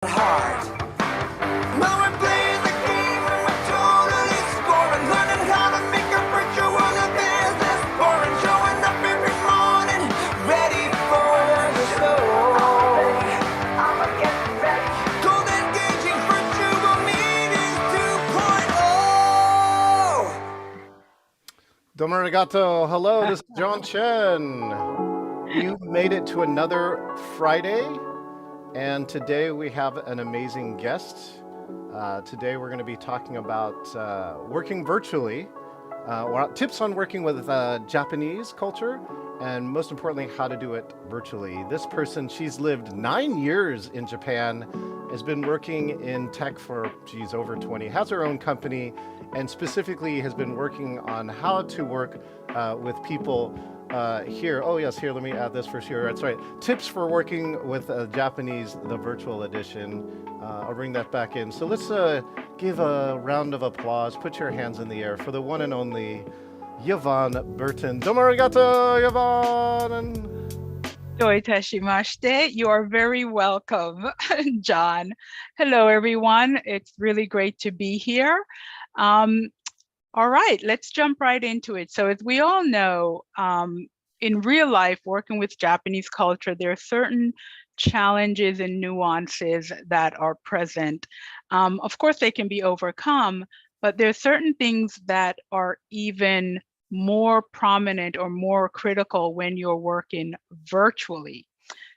Hard. Now we're playing the game and we're totally scoring, learning how to make a virtual business boring, showing up every morning, ready for the show. I'ma get ready. Cold engaging virtual meetings 2.0. Domo arigato. Hello, this is John Chen. You made it to another Friday, and today we have an amazing guest. Today we're going to be talking about working virtually, tips on working with Japanese culture, and most importantly, how to do it virtually. This person, she's lived 9 years in Japan, has been working in tech for, over 20, has her own company, and specifically has been working on how to work with people here. Oh yes, here, let me add this first here. That's right. Tips for working with Japanese, the virtual edition. I'll bring that back in. So let's give a round of applause. Put your hands in the air for the one and only Yvonne Burton. Domo arigato, Yvonne! どういたしまして. You are very welcome, John. Hello, everyone. It's really great to be here. All right, let's jump right into it. So as we all know, in real life, working with Japanese culture, there are certain challenges and nuances that are present. Of course, they can be overcome, but there are certain things that are even more prominent or more critical when you're working virtually.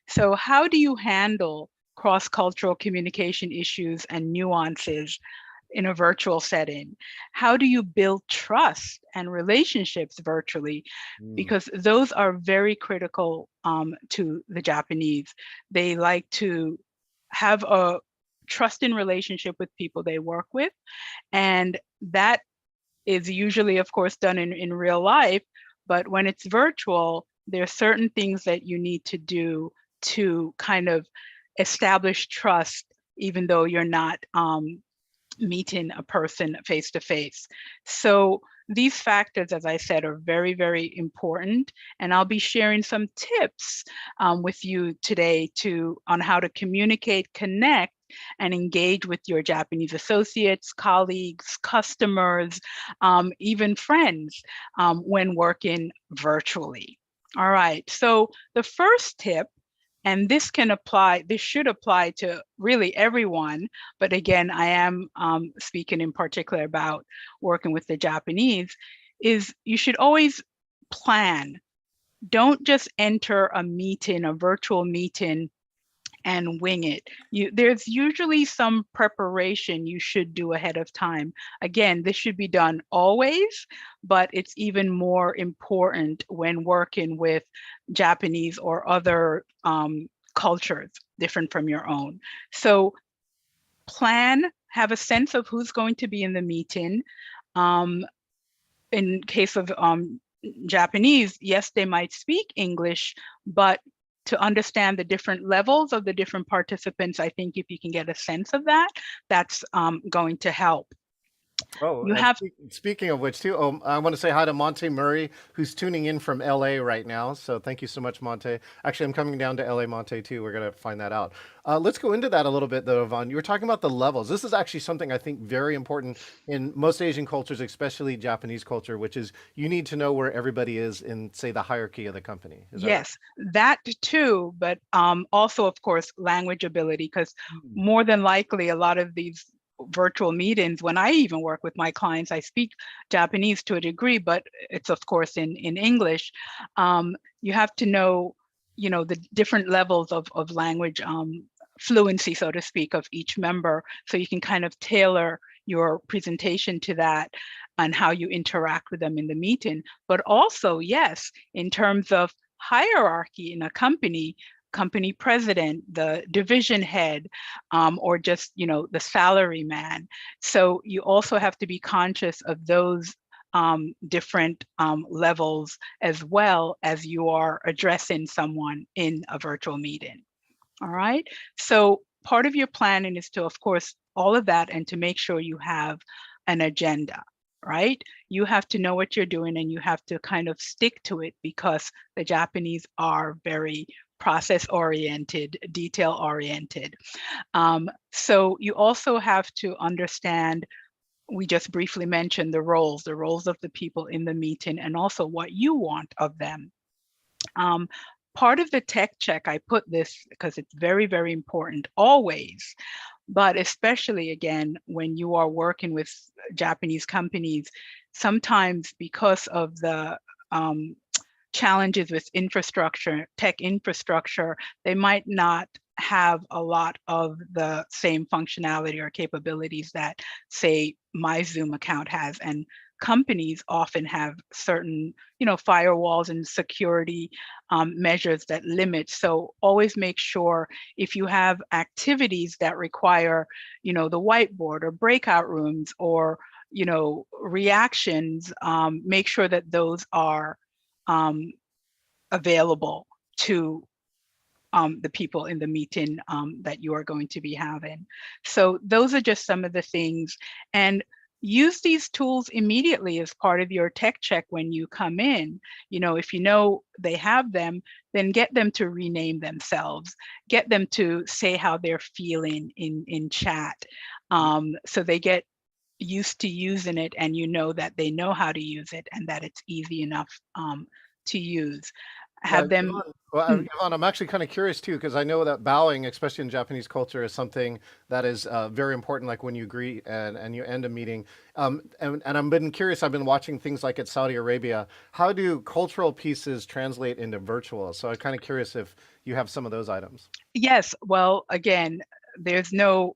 So how do you handle cross-cultural communication issues and nuances in a virtual setting? How do you build trust and relationships virtually? Because those are very critical to the Japanese. They like to have a trusting relationship with people they work with, and that is usually, of course, done in real life, but when it's virtual, there are certain things that you need to do to kind of establish trust, even though you're not meeting a person face to face. So these factors, as I said, are very, very important. And I'll be sharing some tips with you today on how to communicate, connect, and engage with your Japanese associates, colleagues, customers, even friends when working virtually. All right, so the first tip, and this should apply to really everyone, but again, I am speaking in particular about working with the Japanese, is you should always plan. Don't just enter a meeting, a virtual meeting, and wing it. There's usually some preparation you should do ahead of time. Again, this should be done always, but it's even more important when working with Japanese or other cultures different from your own. So plan, have a sense of who's going to be in the meeting. In case of Japanese, yes, they might speak English, but to understand the different levels of the different participants, I think if you can get a sense of that, that's going to help. Oh, speaking of which, too, I want to say hi to Monte Murray, who's tuning in from LA right now. So thank you so much, Monte. Actually, I'm coming down to LA, Monte, too. We're going to find that out. Let's go into that a little bit, though, Yvonne. You were talking about the levels. This is actually something I think very important in most Asian cultures, especially Japanese culture, which is you need to know where everybody is in, say, the hierarchy of the company. Yes, that too, but also, of course, language ability, because more than likely, a lot of these virtual meetings, when I even work with my clients, I speak Japanese to a degree, but it's of course in English. You have to know, the different levels of language fluency, so to speak, of each member, so you can kind of tailor your presentation to that and how you interact with them in the meeting. But also, yes, in terms of hierarchy in a company president, the division head, or just, the salary man. So you also have to be conscious of those different levels as well as you are addressing someone in a virtual meeting. All right. So part of your planning is to, of course, all of that, and to make sure you have an agenda, right? You have to know what you're doing and you have to kind of stick to it, because the Japanese are very process-oriented, detail-oriented. So you also have to understand, we just briefly mentioned the roles of the people in the meeting, and also what you want of them. Part of the tech check, I put this because it's very, very important always, but especially again, when you are working with Japanese companies, sometimes because of the challenges with infrastructure, tech infrastructure, they might not have a lot of the same functionality or capabilities that, say, my Zoom account has. And companies often have certain, firewalls and security measures that limit. So always make sure, if you have activities that require, the whiteboard or breakout rooms or, reactions, make sure that those are available to the people in the meeting that you are going to be having. So those are just some of the things. And use these tools immediately as part of your tech check when you come in. If you know they have them, then get them to rename themselves, get them to say how they're feeling in chat. So they get used to using it, and that they know how to use it and that it's easy enough to use. Have them. Yvonne, I'm actually kind of curious too, because I know that bowing, especially in Japanese culture, is something that is very important, like when you greet and you end a meeting. And I've been curious, I've been watching things like at Saudi Arabia. How do cultural pieces translate into virtual? So I'm kind of curious if you have some of those items. Yes. Well, again, there's no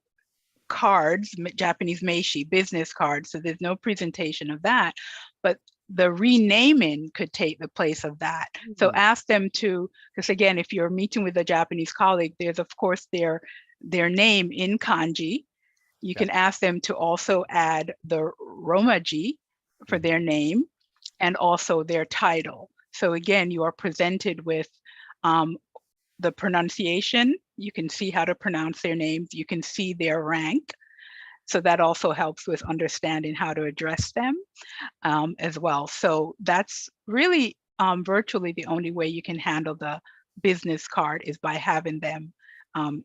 cards, Japanese meishi, business cards, so there's no presentation of that, but the renaming could take the place of that. So ask them to, because again, if you're meeting with a Japanese colleague, there's of course their name in kanji. You can ask them to also add the romaji for their name and also their title. So again, you are presented with the pronunciation. You can see how to pronounce their names. You can see their rank. So that also helps with understanding how to address them as well. So that's really virtually the only way you can handle the business card, is by having them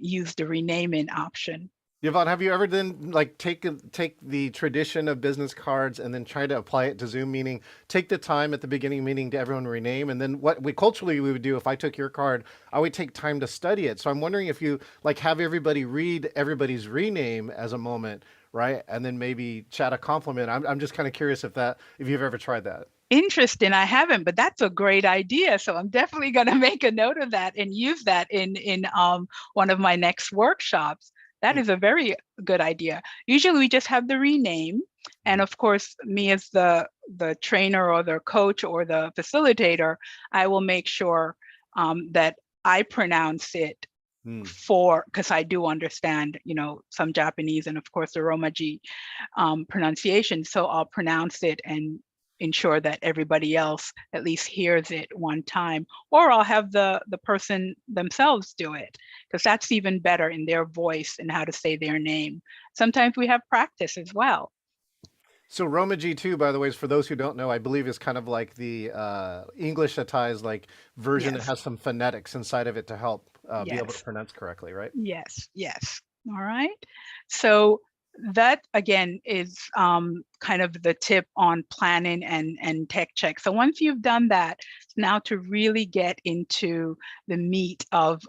use the renaming option. Yvonne, have you ever then take the tradition of business cards and then try to apply it to Zoom? Meaning, take the time at the beginning meeting to everyone rename, and then what we culturally we would do, if I took your card, I would take time to study it. So I'm wondering if you have everybody read everybody's rename as a moment, right, and then maybe chat a compliment. I'm just kind of curious if you've ever tried that. Interesting. I haven't, but that's a great idea. So I'm definitely going to make a note of that and use that in one of my next workshops. That is a very good idea. Usually we just have the rename. And of course, me as the trainer or the coach or the facilitator, I will make sure that I pronounce it because I do understand, some Japanese and of course the Romaji pronunciation. So I'll pronounce it and ensure that everybody else at least hears it one time, or I'll have the person themselves do it, because that's even better in their voice and how to say their name. Sometimes we have practice as well. So Romaji too, by the way, is for those who don't know, I believe is kind of like the Englishatized version that has some phonetics inside of it to help be able to pronounce correctly, right? Yes. All right. So that again is kind of the tip on planning and tech check. So once you've done that, now to really get into the meat of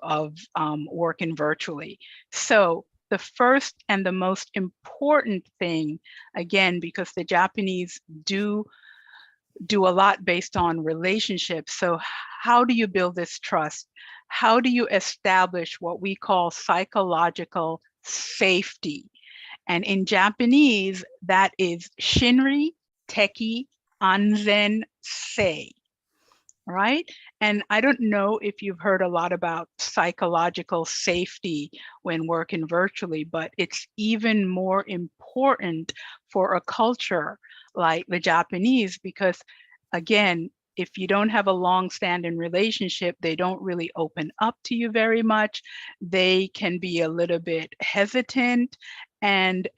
working virtually. So the first and the most important thing, again, because the Japanese do a lot based on relationships. So how do you build this trust? How do you establish what we call psychological safety? And in Japanese, that is shinri teki anzen sei, right? And I don't know if you've heard a lot about psychological safety when working virtually, but it's even more important for a culture like the Japanese, because again, if you don't have a long-standing relationship, they don't really open up to you very much. They can be a little bit hesitant. And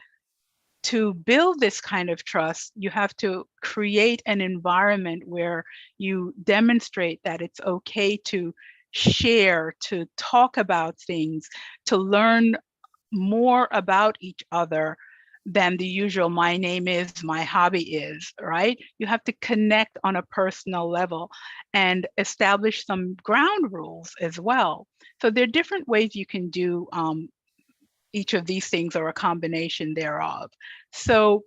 to build this kind of trust, you have to create an environment where you demonstrate that it's okay to share, to talk about things, to learn more about each other than the usual my name is, my hobby is, right? You have to connect on a personal level and establish some ground rules as well. So there are different ways you can do each of these things or a combination thereof. So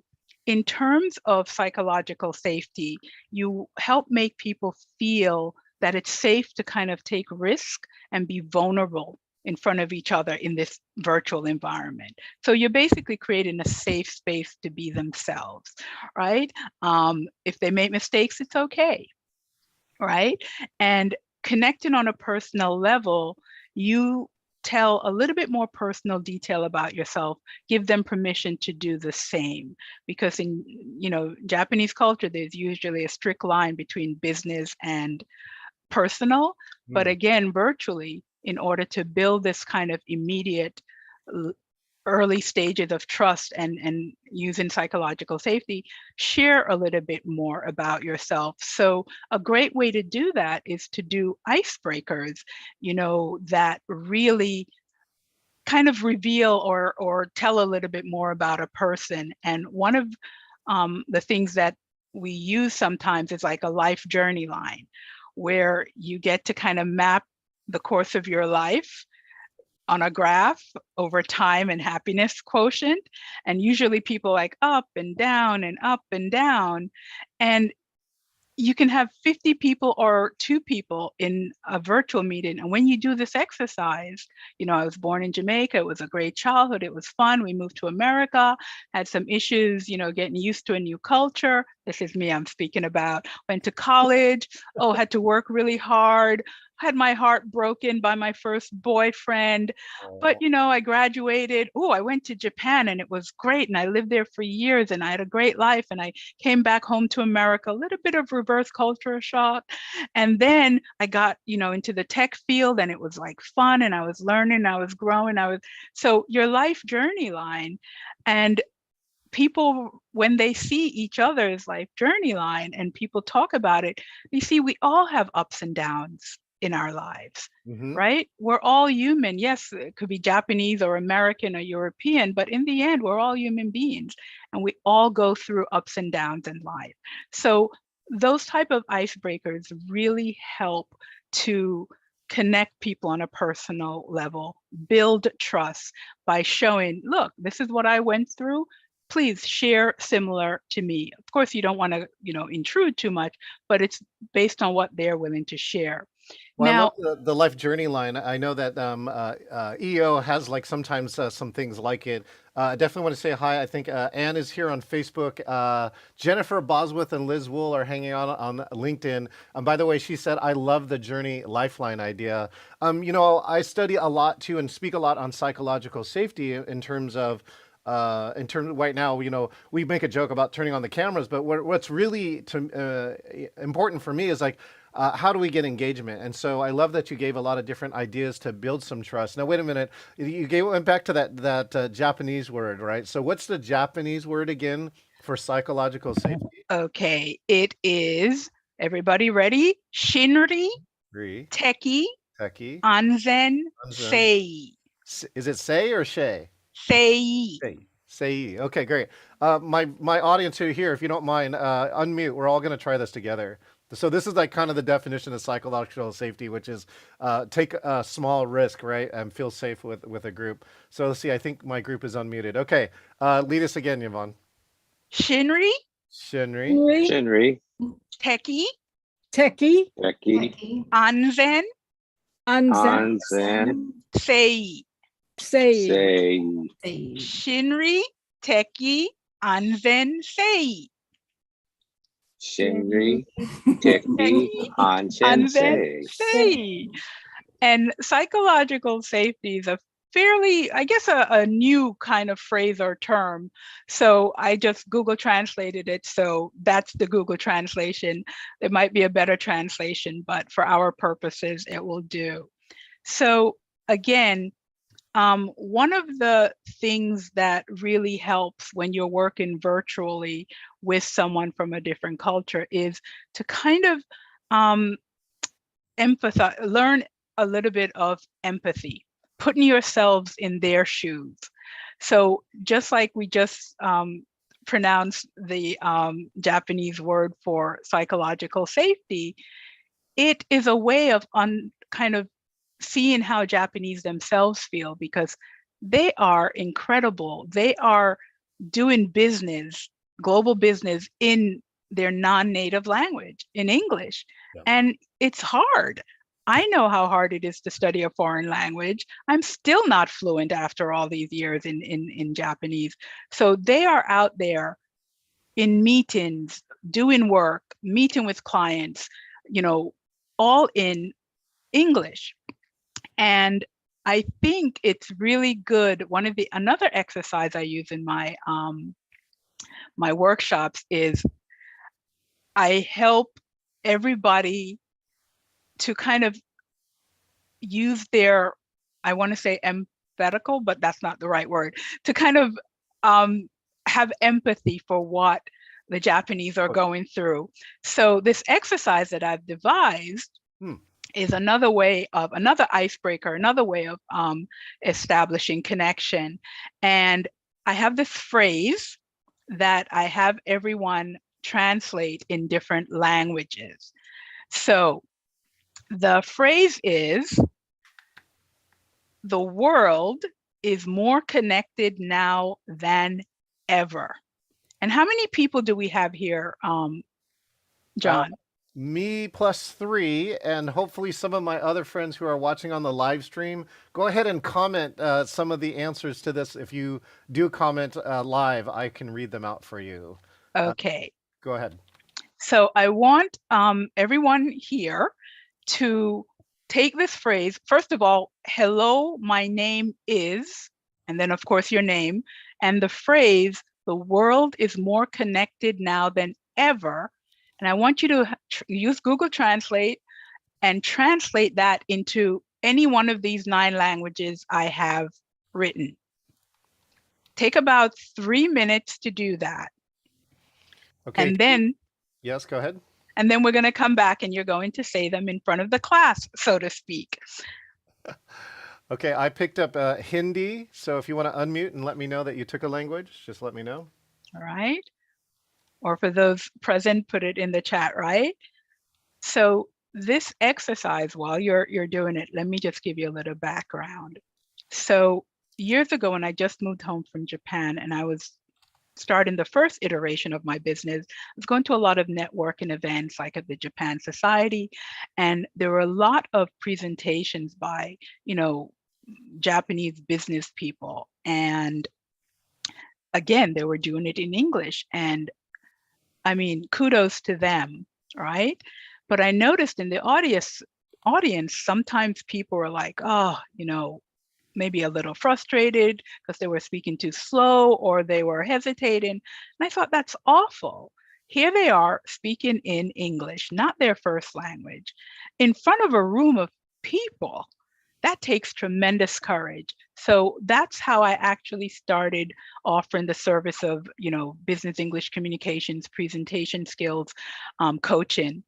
in terms of psychological safety, you help make people feel that it's safe to kind of take risk and be vulnerable in front of each other in this virtual environment. So you're basically creating a safe space to be themselves, right? If they make mistakes, it's okay, right? And connecting on a personal level, you tell a little bit more personal detail about yourself, give them permission to do the same. Because in, Japanese culture, there's usually a strict line between business and personal. But again, virtually, in order to build this kind of immediate early stages of trust and using psychological safety, share a little bit more about yourself. So a great way to do that is to do icebreakers, that really kind of reveal or tell a little bit more about a person. And one of the things that we use sometimes is like a life journey line, where you get to kind of map the course of your life on a graph over time and happiness quotient. And usually people like up and down and up and down. And you can have 50 people or 2 people in a virtual meeting. And when you do this exercise, I was born in Jamaica. It was a great childhood. It was fun. We moved to America, had some issues, getting used to a new culture. This is me I'm speaking about. Went to college. Had to work really hard. Had my heart broken by my first boyfriend. But, I graduated. I went to Japan and it was great. And I lived there for years and I had a great life. And I came back home to America, a little bit of reverse culture shock. And then I got, into the tech field and it was like fun and I was learning, I was growing, so your life journey line. And people, when they see each other's life journey line and people talk about it, you see we all have ups and downs in our lives, right? We're all human. Yes, it could be Japanese or American or European, but in the end, we're all human beings and we all go through ups and downs in life. So those type of icebreakers really help to connect people on a personal level, build trust by showing, look, this is what I went through. Please share similar to me. Of course, you don't want to, intrude too much, but it's based on what they're willing to share. Well, Now, I love the life journey line. I know that EO has like sometimes some things like it. I definitely want to say hi. I think Anne is here on Facebook. Jennifer Bosworth and Liz Wool are hanging out on LinkedIn. By the way, she said, I love the journey lifeline idea. I study a lot too and speak a lot on psychological safety in terms of right now, we make a joke about turning on the cameras, but what's really important for me is like, how do we get engagement? And so I love that you gave a lot of different ideas to build some trust. Now, wait a minute. Went back to that Japanese word, right? So what's the Japanese word again for psychological safety? okay, it is, everybody ready? Shinri, Teki, Teki, Anzen, Anzen. Sei. Is it say or shay? Sei. Say. Okay, great. My audience here, if you don't mind, unmute. We're all going to try this together. So this is like kind of the definition of psychological safety, which is take a small risk, right, and feel safe with a group. So let's see. I think my group is unmuted. Okay, lead us again, Yvonne. Shinri, Shinri, Shinri, Teki, Teki, Becky, Anzen, Anzen, Anzen, Sei. Sei. Say, Shinri, Teki, Anzen, Sei. Shinri, Teki, Anzen, Say. Say. And psychological safety is a fairly, I guess, a new kind of phrase or term. So I just Google translated it. So that's the Google translation. There might be a better translation, but for our purposes, it will do. So again, one of the things that really helps when you're working virtually with someone from a different culture is to kind of learn a little bit of empathy, putting yourselves in their shoes. So just like we just pronounced the Japanese word for psychological safety, it is a way of kind of seeing how Japanese themselves feel, because they are incredible. They are doing business, global business, in their non-native language, in English. Yeah. And it's hard. I know how hard it is to study a foreign language. I'm still not fluent after all these years in Japanese. So they are out there in meetings, doing work, meeting with clients, you know, all in English. And I think it's really good. Another exercise I use in my my workshops is I help everybody to kind of use their, I want to say emphatical, but that's not the right word, to kind of have empathy for what the Japanese are going through. So this exercise that I've devised is another icebreaker, another way of establishing connection. And I have this phrase that I have everyone translate in different languages. So the phrase is, the world is more connected now than ever. And how many people do we have here, John? Me plus 3, and hopefully some of my other friends who are watching on the live stream, go ahead and comment some of the answers to this. If you do comment live, I can read them out for you. Okay. Go ahead. So I want everyone here to take this phrase. First of all, hello, my name is, and then of course your name, and the phrase, the world is more connected now than ever. And I want you to use Google Translate and translate that into any one of these 9 languages I have written. Take about 3 minutes to do that. Okay. And then, yes, go ahead. And then we're going to come back and you're going to say them in front of the class, so to speak. Okay, I picked up Hindi. So if you want to unmute and let me know that you took a language, just let me know. All right. Or for those present, put it in the chat, right? So this exercise, while you're doing it, let me just give you a little background. So years ago, when I just moved home from Japan and I was starting the first iteration of my business, I was going to a lot of networking events like at the Japan Society. And there were a lot of presentations by, Japanese business people. And again, they were doing it in English. And I mean, kudos to them, right? But I noticed in the audience, sometimes people were like, oh, maybe a little frustrated because they were speaking too slow or they were hesitating. And I thought, that's awful. Here they are speaking in English, not their first language, in front of a room of people. That takes tremendous courage. So that's how I actually started offering the service of, business English communications, presentation skills, coaching.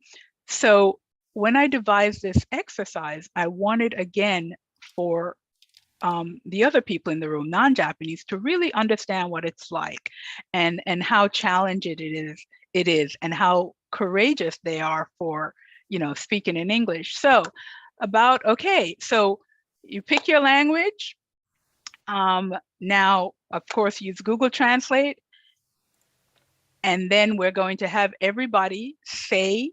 So when I devised this exercise, I wanted, again, for the other people in the room, non-Japanese, to really understand what it's like and how challenging it is and how courageous they are for, speaking in English. So so you pick your language. Now, of course, use Google Translate. And then we're going to have everybody say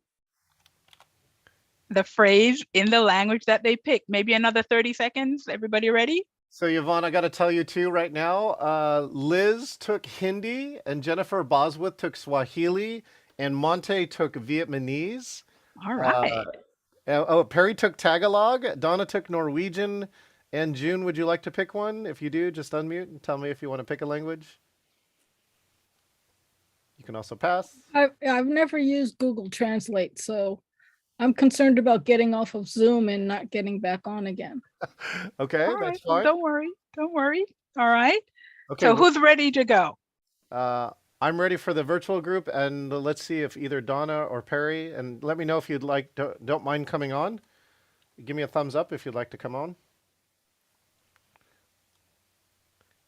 the phrase in the language that they pick. Maybe another 30 seconds. Everybody ready? So Yvonne, I got to tell you too right now, Liz took Hindi and Jennifer Bosworth took Swahili and Monte took Vietnamese. All right. Perry took Tagalog, Donna took Norwegian, and June, would you like to pick one? If you do, just unmute and tell me if you want to pick a language. You can also pass. I've never used Google Translate, so I'm concerned about getting off of Zoom and not getting back on again. Okay, All right. that's fine. Don't worry. All right. Okay. So who's ready to go? I'm ready for the virtual group, and let's see if either Donna or Perry, and let me know if you'd like, don't mind coming on. Give me a thumbs up if you'd like to come on.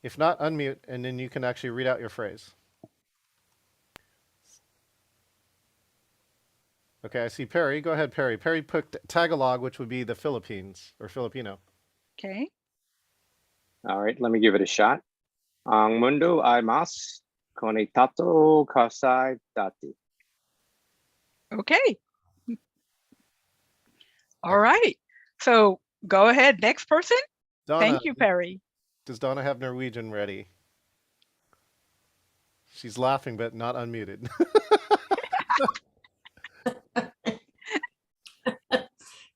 If not, unmute, and then you can actually read out your phrase. Okay, I see Perry. Go ahead, Perry. Perry picked Tagalog, which would be the Philippines or Filipino. Okay. All right, let me give it a shot. Ang mundo ay mas conectado kasay dati. Okay. All right. So go ahead. Next person. Donna, Thank you, Perry. does Donna have Norwegian ready? She's laughing, but not unmuted.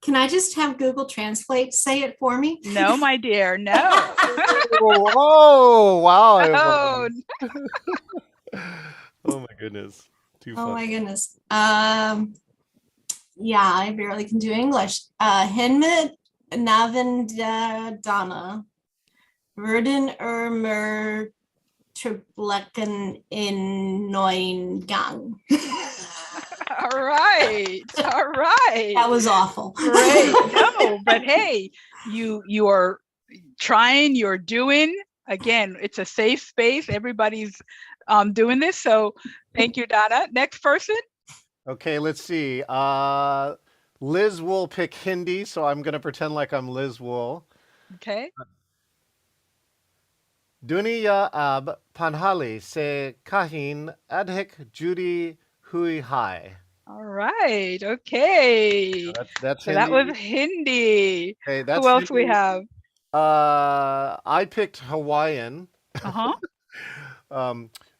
Can I just have Google Translate say it for me? No, my dear. No. Oh, wow. Oh, Oh my goodness. Too Oh fun. my goodness. Yeah, I barely can do English. Henmit Navindana Verden Mer Triplecken in Neuengang. all right. All right. That was awful. Great. No, but hey, you are trying, you're doing. Again, it's a safe space. Everybody's doing this. So thank you, Donna. Next person. Okay, let's see. Liz will pick Hindi, so I'm going to pretend like I'm Liz Wool. Okay. Dunia ab panhali se kahin adhik Judy hui hai. All right. Okay. That's So Hindi. that was Hindi. Okay, that's Who else we Hindi. have? I picked Hawaiian. Uh-huh.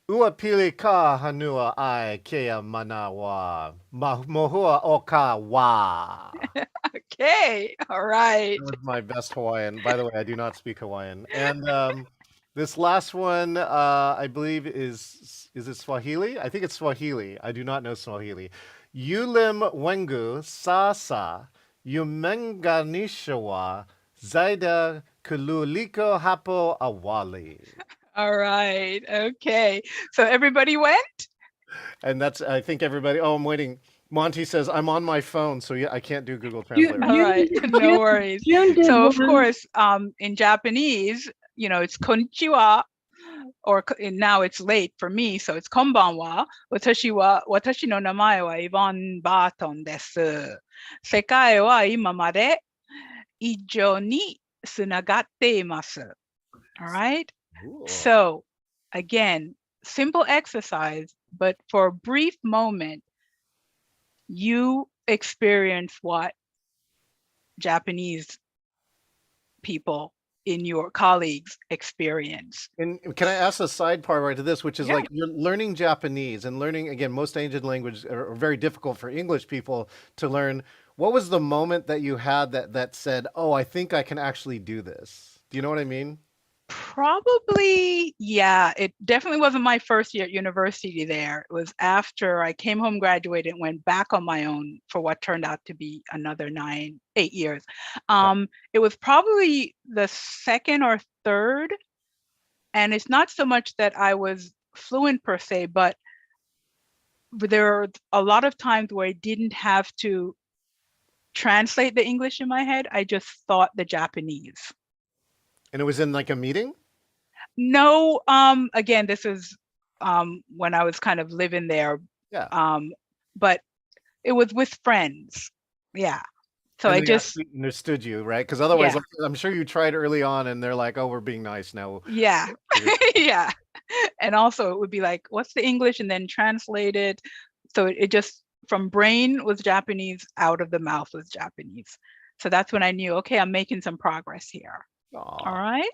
Ua pili ka hanua ai kea manawa mohua oka wa. Okay. All right. That was my best Hawaiian. By the way, I do not speak Hawaiian. And this last one, I believe, is it Swahili? I think it's Swahili. I do not know Swahili. Yulim wengu sasa yumenganishawa zaida kululiko hapo awali. All right. Okay. So everybody went? And that's, I think everybody, oh, I'm waiting. Monty says, I'm on my phone, so yeah, I can't do Google Translate. All right. No worries. June did So of one. course, in Japanese, it's konnichiwa, or now it's late for me, so it's konbanwa. Watashi no namae wa Yvonne Barton desu. Sekai wa ima made ijo ni tsunagatte imasu. All right. Cool. So again, simple exercise, but for a brief moment, you experience what Japanese people in your colleagues experience. And can I ask a side part right to this, which is Yeah. like you're learning Japanese and learning, again, most ancient languages are very difficult for English people to learn. What was the moment that you had that said, oh, I think I can actually do this? Do you know what I mean? Probably, yeah. It definitely wasn't my first year at university there. It was after I came home, graduated, and went back on my own for what turned out to be another 8 years. It was probably the second or third. And it's not so much that I was fluent per se, but there are a lot of times where I didn't have to translate the English in my head. I just thought the Japanese. And it was in like a meeting? No, again, this is when I was kind of living there. Yeah. But it was with friends. Yeah. So And I they just, actually understood you, right? Because otherwise, Yeah. like, I'm sure you tried early on and they're like, oh, we're being nice now. yeah, yeah. And also it would be like, what's the English? And then translate it. So it just, from brain was Japanese, out of the mouth was Japanese. So that's when I knew, okay, I'm making some progress here. Aw, All right.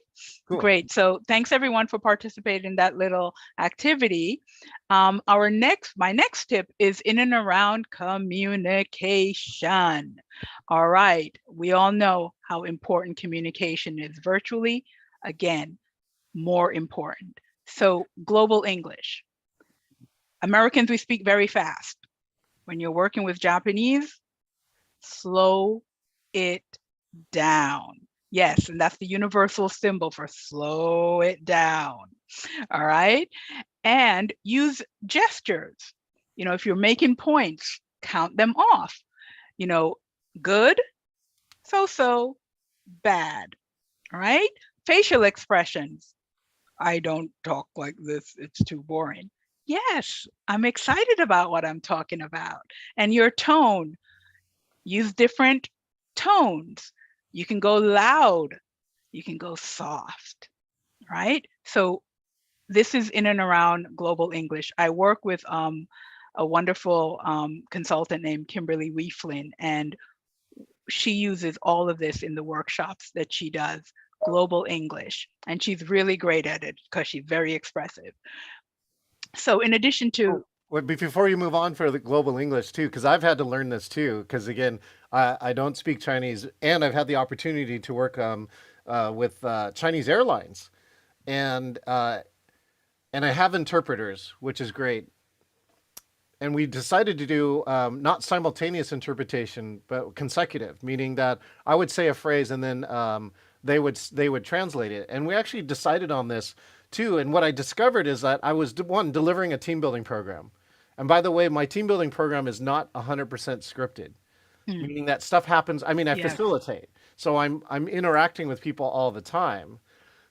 cool. Great. So thanks everyone for participating in that little activity. My next tip is in and around communication. All right. We all know how important communication is virtually. Again, more important. So global English. Americans, we speak very fast. When you're working with Japanese, slow it down. Yes, and that's the universal symbol for slow it down. All right. And use gestures. If you're making points, count them off. Good, so bad, right? Facial expressions. I don't talk like this, it's too boring. Yes, I'm excited about what I'm talking about. And your tone, use different tones. You can go loud, you can go soft, right? So this is in and around global English. I work with a wonderful consultant named Kimberly Weeflin, and she uses all of this in the workshops that she does, global English, and she's really great at it because she's very expressive. So in addition to, Well, before you move on for the global English too, because I've had to learn this too, because again, I don't speak Chinese, and I've had the opportunity to work with Chinese airlines, and uh, and I have interpreters, which is great. And we decided to do not simultaneous interpretation, but consecutive, meaning that I would say a phrase and then they would translate it. And we actually decided on this too. And what I discovered is that I was one delivering a team building program. And by the way, my team building program is not 100% scripted, meaning that stuff happens. I mean, I yes, facilitate, so I'm interacting with people all the time.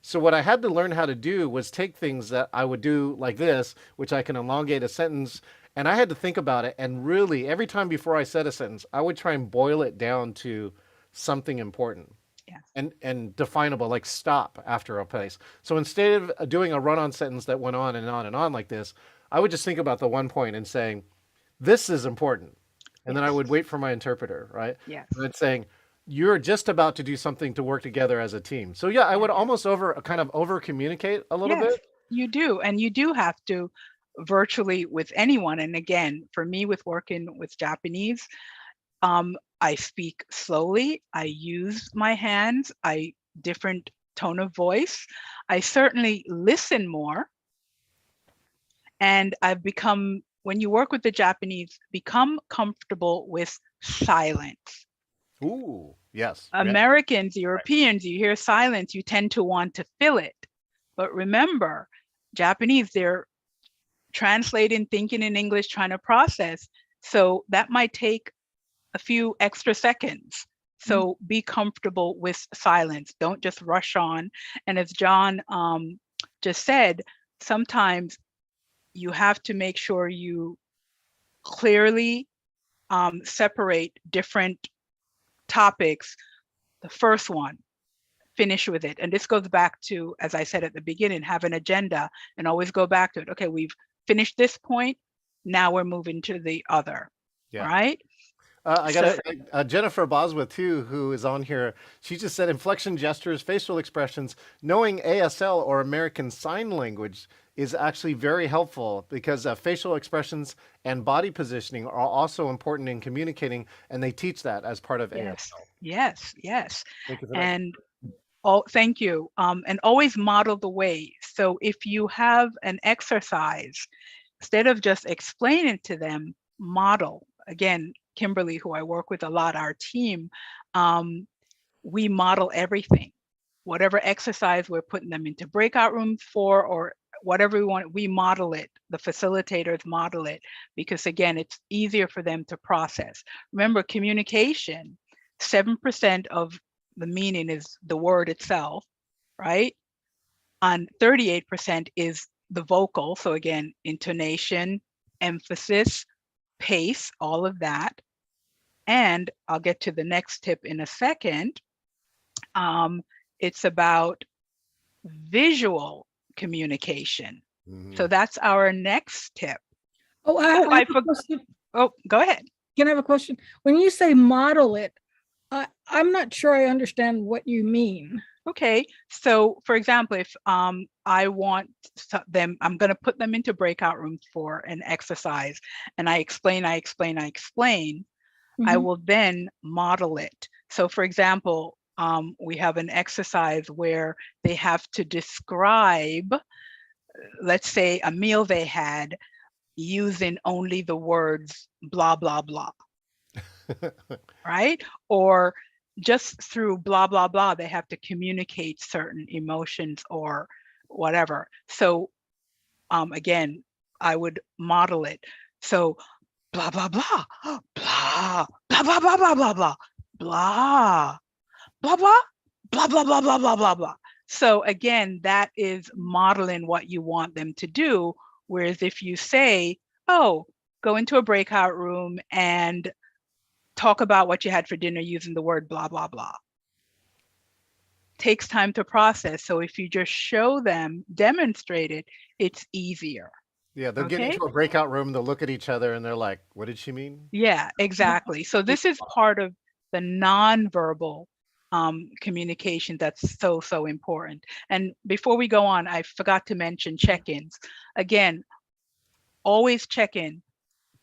So what I had to learn how to do was take things that I would do like this, which I can elongate a sentence, and I had to think about it. And really, every time before I said a sentence, I would try and boil it down to something important yes, and definable, like stop after a place. So instead of doing a run-on sentence that went on and on and on like this, I would just think about the one point and saying, "This is important," and then I yes, would wait for my interpreter, right? yes, And then saying, "You're just about to do something to work together as a team." So yeah, I would yes, almost over communicate a little yes, bit. you do. And you do have to virtually with anyone. And again, for me with working with Japanese, I speak slowly, I use my hands, I different tone of voice. I certainly listen more, and I've become, when you work with the Japanese, become comfortable with silence. Ooh, yes, yeah, Americans, Europeans, you hear silence, you tend to want to fill it. But remember, Japanese, they're translating, thinking in English, trying to process. So that might take a few extra seconds. So be comfortable with silence. Don't just rush on. And as John just said, sometimes you have to make sure you clearly separate different topics. The first one, finish with it. And this goes back to, as I said at the beginning, have an agenda and always go back to it. Okay, we've finished this point. Now we're moving to the other, yeah. right? I got So a Jennifer Bosworth too, who is on here. She just said inflection gestures, facial expressions, knowing ASL or American Sign Language is actually very helpful because facial expressions and body positioning are also important in communicating, and they teach that as part of yes, ASL. yes, yes. Thank you for that. And oh, thank you. And always model the way. So if you have an exercise, instead of just explaining to them, model. Again, Kimberly, who I work with a lot, our team, we model everything. Whatever exercise we're putting them into breakout rooms for, or whatever we want, we model it. The facilitators model it because, again, it's easier for them to process. Remember, communication, 7% of the meaning is the word itself, right? And 38% is the vocal. So again, intonation, emphasis, pace, all of that. And I'll get to the next tip in a second. It's about visual communication. So that's our next tip. Oh, I have a question. Oh, go ahead. Can I have a question? When you say model it, I'm not sure I understand what you mean. Okay, so for example, if I want them, I'm going to put them into breakout rooms for an exercise, and I explain, I will then model it. So for example, we have an exercise where they have to describe, let's say, a meal they had using only the words blah, blah, blah, right? Or just through blah, blah, blah, they have to communicate certain emotions or whatever. So again, I would model it. So blah, blah, blah, blah, blah, blah, blah, blah, blah, blah, blah. blah, blah, blah, blah, blah, blah, blah, blah, blah. So again, that is modeling what you want them to do. Whereas if you say, oh, go into a breakout room and talk about what you had for dinner using the word blah, blah, blah. Takes time to process. So if you just show them, demonstrate it, it's easier. Yeah, they'll get Okay. into a breakout room, they'll look at each other and they're like, what did she mean? Yeah, exactly. So this is part of the nonverbal communication that's so, so important. And before we go on, I forgot to mention check-ins. Again, always check in.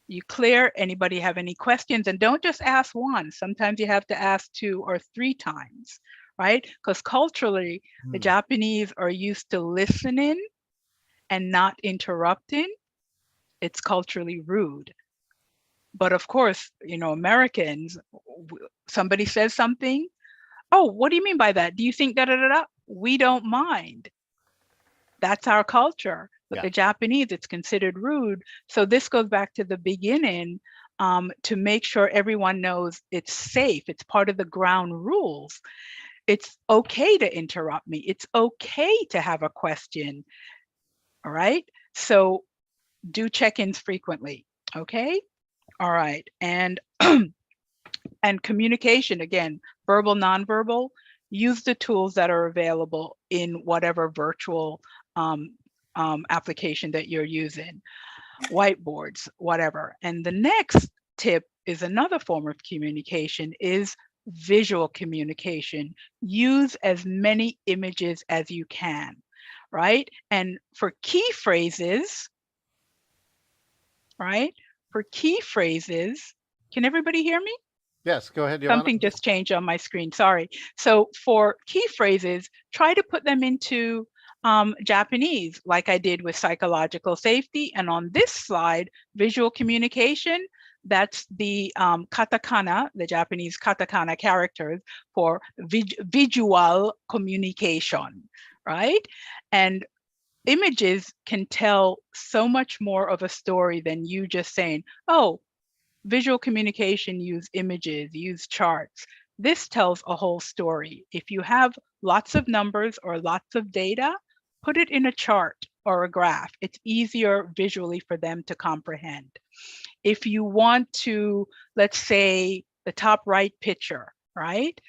You clear, anybody have any questions? And don't just ask once. Sometimes you have to ask 2 or 3 times, right? Because culturally, the Japanese are used to listening and not interrupting. It's culturally rude. But of course, you know, Americans, somebody says something. Oh, what do you mean by that? Do you think da da da da? We don't mind. That's our culture. But Yeah. the Japanese, it's considered rude. So this goes back to the beginning to make sure everyone knows it's safe. It's part of the ground rules. It's okay to interrupt me. It's okay to have a question. All right. So do check-ins frequently. Okay. All right. And and communication, again, verbal, nonverbal, use the tools that are available in whatever virtual application that you're using, whiteboards, whatever. And the next tip is another form of communication is visual communication. Use as many images as you can, right? And for key phrases, right? For key phrases, can everybody hear me? Yes, go ahead, Giovanna. Something just changed on my screen, sorry. So for key phrases, try to put them into Japanese, like I did with psychological safety. And on this slide, visual communication, that's the katakana, the Japanese katakana characters for visual communication, right? And images can tell so much more of a story than you just saying, oh, visual communication, use images, use charts. This tells a whole story. If you have lots of numbers or lots of data, put it in a chart or a graph. It's easier visually for them to comprehend. If you want to, let's say the top right picture, right?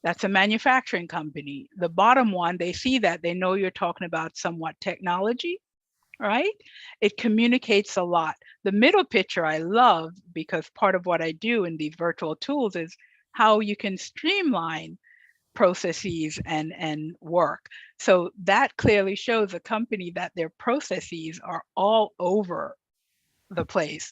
That's a manufacturing company. The bottom one, they see that, they know you're talking about somewhat technology, right? It communicates a lot. The middle picture I love because part of what I do in these virtual tools is how you can streamline processes and work. So that clearly shows a company that their processes are all over the place.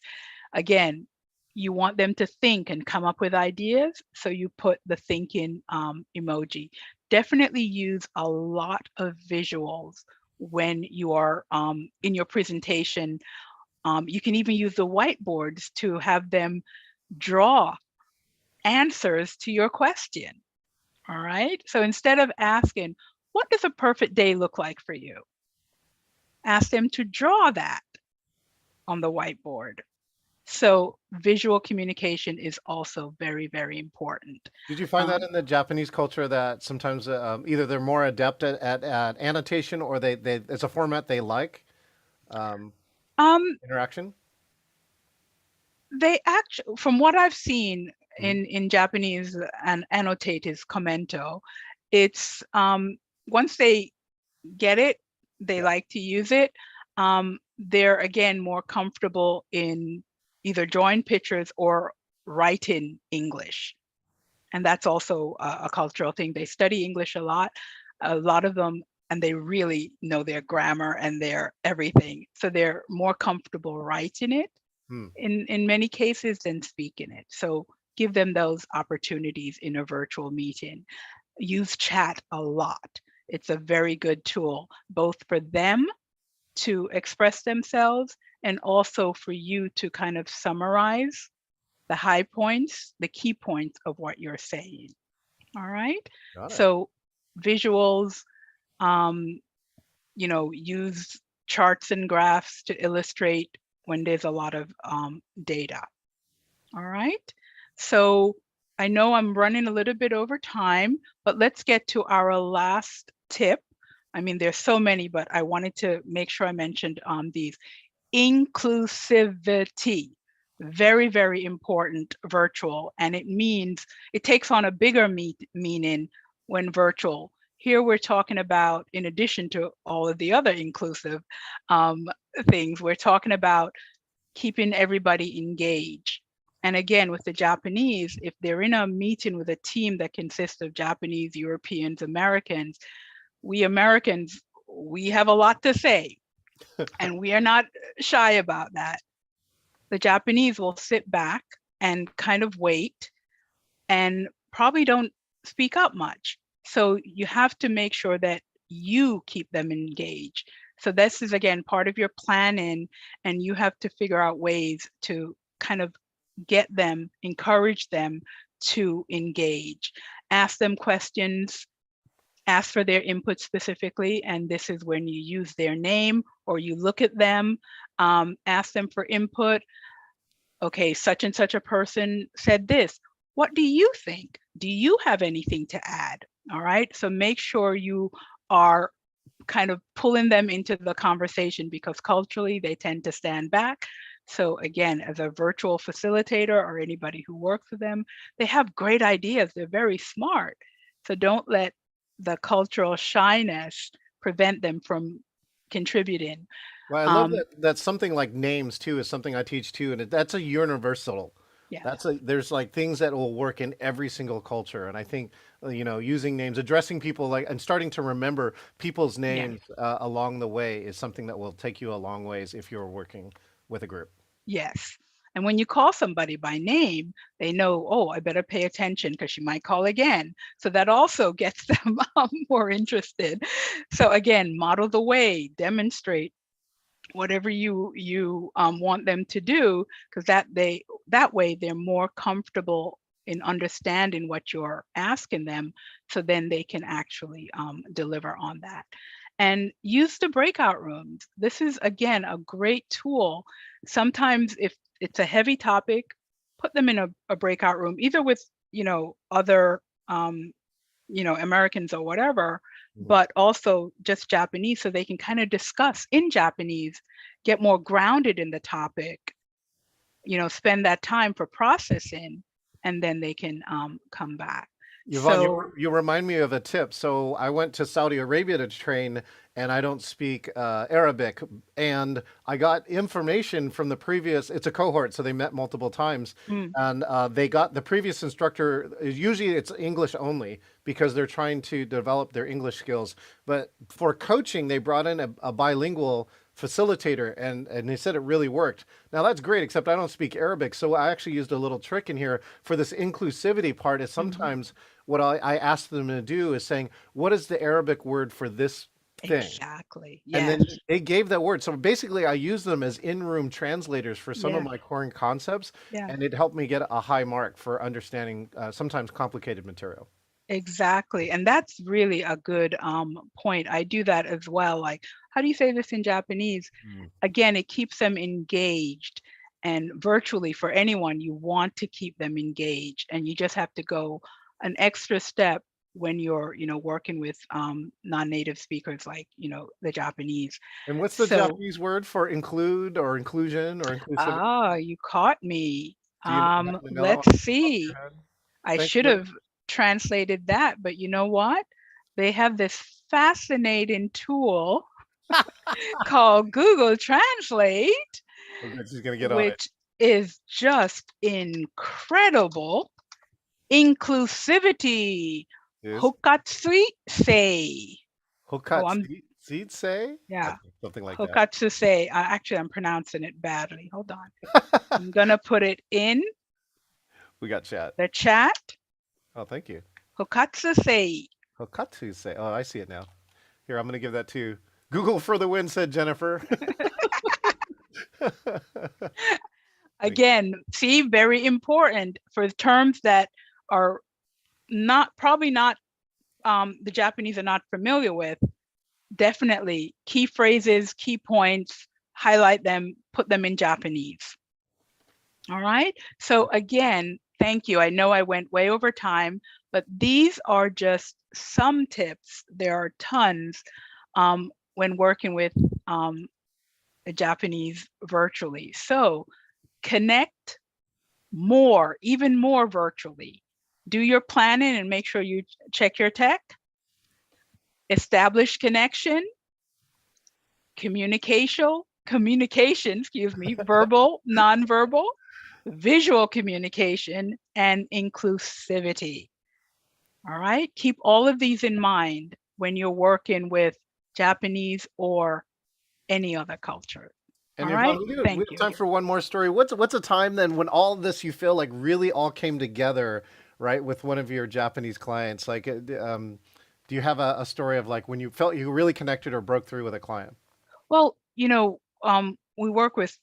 Again, you want them to think and come up with ideas, so you put the thinking emoji. Definitely use a lot of visuals when you are in your presentation. You can even use the whiteboards to have them draw answers to your question. All right. So instead of asking, what does a perfect day look like for you? Ask them to draw that on the whiteboard. So visual communication is also very, very important. Did you find that in the Japanese culture that sometimes either they're more adept at annotation or they it's a format they like interaction? They actually, from what I've seen in Japanese, and annotate is commento. It's once they get it, they like to use it. They're again more comfortable in either drawing pictures or writing English. And that's also a cultural thing. They study English a lot of them, and they really know their grammar and their everything. So they're more comfortable writing it in many cases than speaking it. So give them those opportunities in a virtual meeting. Use chat a lot. It's a very good tool, both for them to express themselves and also for you to kind of summarize the high points, the key points of what you're saying. All right. So visuals, you know, use charts and graphs to illustrate when there's a lot of data. All right. So I know I'm running a little bit over time, but let's get to our last tip. I mean, there's so many, but I wanted to make sure I mentioned these. Inclusivity, very, very important virtual, and it takes on a bigger meaning when virtual. Here we're talking about, in addition to all of the other inclusive things, we're talking about keeping everybody engaged. And again, with the Japanese, if they're in a meeting with a team that consists of Japanese, Europeans, Americans, we Americans, we have a lot to say, and we are not shy about that. The Japanese will sit back and kind of wait and probably don't speak up much. So you have to make sure that you keep them engaged. So this is, again, part of your planning, and you have to figure out ways to kind of get them, encourage them to engage. Ask them questions, ask for their input specifically, and this is when you use their name or you look at them, ask them for input. Okay, such and such a person said this. What do you think? Do you have anything to add? All right, so make sure you are kind of pulling them into the conversation, because culturally they tend to stand back. So again, as a virtual facilitator or anybody who works with them, they have great ideas. They're very smart. So don't let the cultural shyness prevent them from contributing. Well, I love that something like names too is something I teach too, and that's a universal. Yeah. There's like things that will work in every single culture, and I think using names, addressing people like, and starting to remember people's names along the way is something that will take you a long ways if you're working with a group. Yes. And when you call somebody by name, they know, oh, I better pay attention because she might call again. So that also gets them more interested. So again, model the way, demonstrate whatever you want them to do, because that way they're more comfortable in understanding what you're asking them, so then they can actually deliver on that. And use the breakout rooms. This is, again, a great tool. Sometimes if it's a heavy topic, put them in a breakout room, either with other Americans or whatever, but also just Japanese, so they can kind of discuss in Japanese, get more grounded in the topic, spend that time for processing, and then they can come back. Yvonne, So you remind me of a tip. So I went to Saudi Arabia to train, and I don't speak Arabic. And I got information from the previous. It's a cohort, so they met multiple times, and they got the previous instructor. Usually, it's English only because they're trying to develop their English skills. But for coaching, they brought in a bilingual facilitator, and they said it really worked. Now that's great, except I don't speak Arabic, so I actually used a little trick in here for this inclusivity part. Is sometimes what I ask them to do is saying, what is the Arabic word for this thing? exactly, And yes, then they gave that word. So basically I use them as in-room translators for some of yeah, my core concepts, yeah. and it helped me get a high mark for understanding sometimes complicated material. Exactly. And that's really a good point. I do that as well. Like, how do you say this in Japanese? Again, it keeps them engaged. And virtually, for anyone, you want to keep them engaged. And you just have to go an extra step when you're, working with non-native speakers like, the Japanese. And what's the So, Japanese word for include or inclusion or inclusivity? you caught me. Do you happen to know off Let's the top of see. your head? I Thank should you. have translated that, but you know what? They have this fascinating tool called Google Translate, Okay, she's gonna get on it. which is just incredible. Inclusivity. Is Hokatsui sei. Oh, Hokatsu say? yeah. Something like that. Hokatsu sei. Actually, I'm pronouncing it badly. Hold on. I'm going to put it in We got chat. the chat. Oh, thank you. Hokatsu sei. Hokatsu say. Oh, I see it now. Here, I'm gonna give that to Google for the win, said Jennifer. Again, see, very important for terms that are probably not the Japanese are not familiar with. Definitely key phrases, key points, highlight them, put them in Japanese. All right. So again, thank you. I know I went way over time, but these are just some tips. There are tons when working with a Japanese virtually. So connect more, even more virtually. Do your planning and make sure you check your tech. Establish connection, communication, verbal, nonverbal, visual communication, and inclusivity. All right, keep all of these in mind when you're working with Japanese or any other culture. And All Yvonne, right, we thank have you. time for one more story. What's a time then when all of this you feel like really all came together, right, with one of your Japanese clients? Like, do you have a story of like when you felt you really connected or broke through with a client? Well, we work with,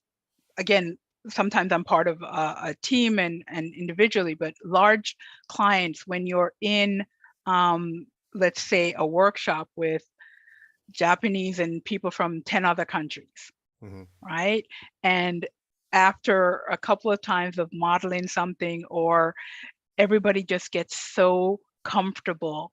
again, sometimes I'm part of a team and individually, but large clients, when you're in, let's say, a workshop with Japanese and people from 10 other countries, right? And after a couple of times of modeling something, or everybody just gets so comfortable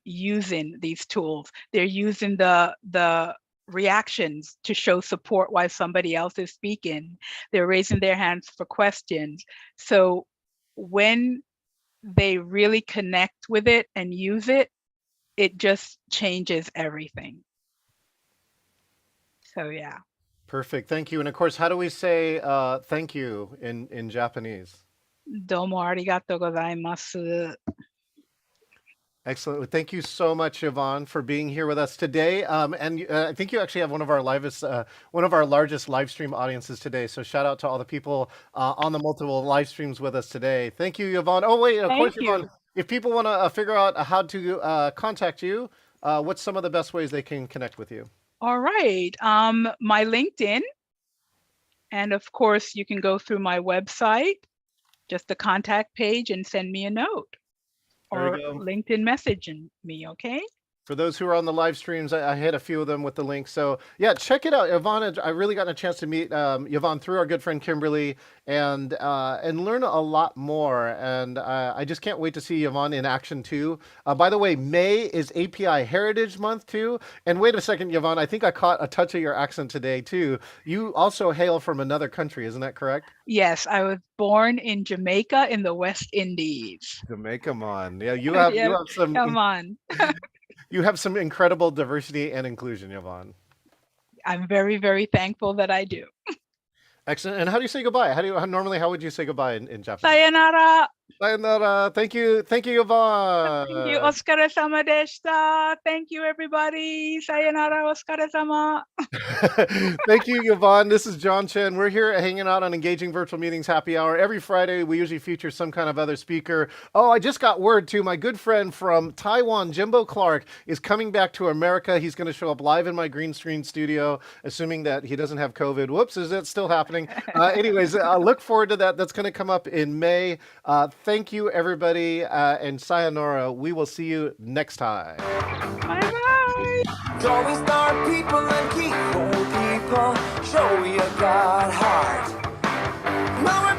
using these tools. They're using the reactions to show support while somebody else is speaking. They're raising their hands for questions. So when they really connect with it and use it, it just changes everything. So yeah. Perfect. Thank you. And of course, how do we say thank you in Japanese? どうもありがとうございます. Excellent. Well, thank you so much, Yvonne, for being here with us today. And I think you actually have one of our largest live stream audiences today. So shout out to all the people on the multiple live streams with us today. Thank you, Yvonne. Oh wait, of course, Thank you. Yvonne. If people want to figure out how to contact you, what's some of the best ways they can connect with you? All right. My LinkedIn. And of course, you can go through my website, just the contact page, and send me a note There or you go. LinkedIn messaging me, okay? For those who are on the live streams, I hit a few of them with the link. So yeah, check it out. Yvonne, I really got a chance to meet Yvonne through our good friend Kimberly and learn a lot more. And I just can't wait to see Yvonne in action too. By the way, May is API Heritage Month too. And wait a second, Yvonne, I think I caught a touch of your accent today too. You also hail from another country, isn't that correct? Yes, I was born in Jamaica in the West Indies. Jamaica, man. Yeah, you have Yeah, come on. you have some incredible diversity and inclusion, Yvonne. I'm very, very thankful that I do. Excellent. And how do you say goodbye? How would you say goodbye in Japanese? Sayonara. Sayonara. Thank you, Yvonne. Thank you. Otsukare-sama deshita. Thank you, everybody. Sayonara. Otsukare-sama. Thank you, Yvonne. This is John Chen. We're here hanging out on Engaging Virtual Meetings Happy Hour. Every Friday, we usually feature some kind of other speaker. Oh, I just got word, too. My good friend from Taiwan, Jimbo Clark, is coming back to America. He's going to show up live in my green screen studio, assuming that he doesn't have COVID. Whoops, is that still happening? Anyways, look forward to that. That's going to come up in May. Thank you, everybody, and sayonara. We will see you next time. Bye-bye. Always start people and keep old people. Show you got heart. Now